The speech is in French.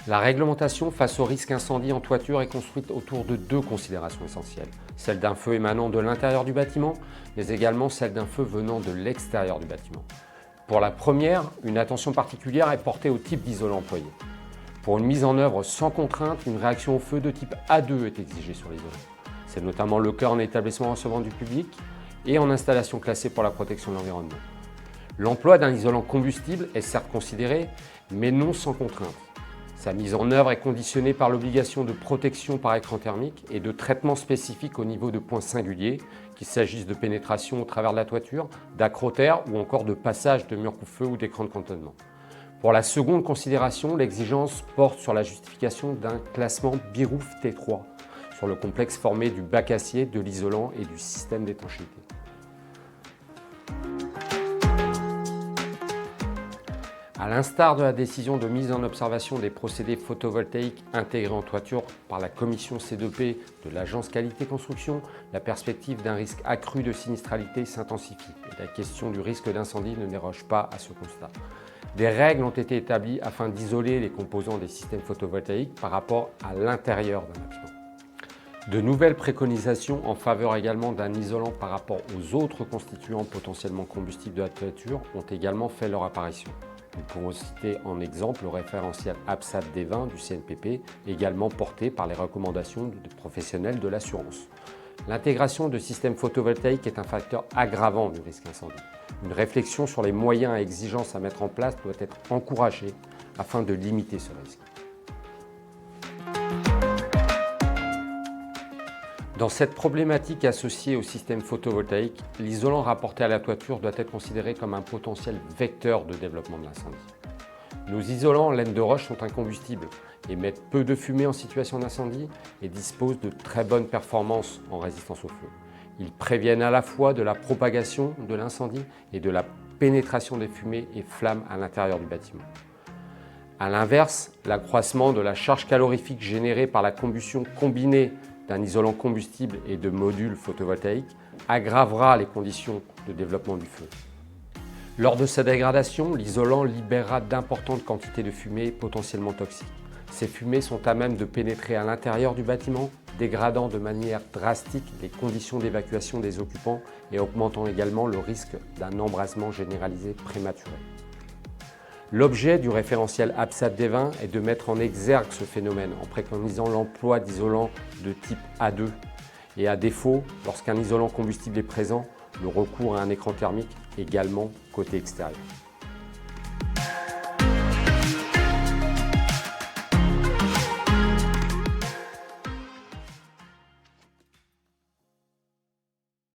La réglementation face au risque incendie en toiture est construite autour de deux considérations essentielles. Celle d'un feu émanant de l'intérieur du bâtiment, mais également celle d'un feu venant de l'extérieur du bâtiment. Pour la première, une attention particulière est portée au type d'isolant employé. Pour une mise en œuvre sans contrainte, une réaction au feu de type A2 est exigée sur l'isolant. C'est notamment le cas en établissement recevant du public et en installation classée pour la protection de l'environnement. L'emploi d'un isolant combustible est certes considéré, mais non sans contrainte. Sa mise en œuvre est conditionnée par l'obligation de protection par écran thermique et de traitement spécifique au niveau de points singuliers, qu'il s'agisse de pénétration au travers de la toiture, d'acrotère ou encore de passage de murs coupe-feu ou d'écran de cantonnement. Pour la seconde considération, l'exigence porte sur la justification d'un classement BIROUF T3 sur le complexe formé du bac acier, de l'isolant et du système d'étanchéité. À l'instar de la décision de mise en observation des procédés photovoltaïques intégrés en toiture par la commission C2P de l'Agence Qualité Construction, la perspective d'un risque accru de sinistralité s'intensifie et la question du risque d'incendie ne déroge pas à ce constat. Des règles ont été établies afin d'isoler les composants des systèmes photovoltaïques par rapport à l'intérieur d'un bâtiment. De nouvelles préconisations en faveur également d'un isolant par rapport aux autres constituants potentiellement combustibles de la toiture ont également fait leur apparition. Nous pouvons citer en exemple le référentiel APSAT D20 du CNPP, également porté par les recommandations des professionnels de l'assurance. L'intégration de systèmes photovoltaïques est un facteur aggravant du risque incendie. Une réflexion sur les moyens et exigences à mettre en place doit être encouragée afin de limiter ce risque. Dans cette problématique associée au système photovoltaïque, l'isolant rapporté à la toiture doit être considéré comme un potentiel vecteur de développement de l'incendie. Nos isolants en laine de roche sont incombustibles, émettent peu de fumée en situation d'incendie et disposent de très bonnes performances en résistance au feu. Ils préviennent à la fois de la propagation de l'incendie et de la pénétration des fumées et flammes à l'intérieur du bâtiment. A l'inverse, l'accroissement de la charge calorifique générée par la combustion combinée d'un isolant combustible et de modules photovoltaïques aggravera les conditions de développement du feu. Lors de sa dégradation, l'isolant libérera d'importantes quantités de fumée potentiellement toxiques. Ces fumées sont à même de pénétrer à l'intérieur du bâtiment, dégradant de manière drastique les conditions d'évacuation des occupants et augmentant également le risque d'un embrasement généralisé prématuré. L'objet du référentiel APSAT D20 est de mettre en exergue ce phénomène en préconisant l'emploi d'isolants de type A2 et à défaut, lorsqu'un isolant combustible est présent, le recours à un écran thermique également côté extérieur.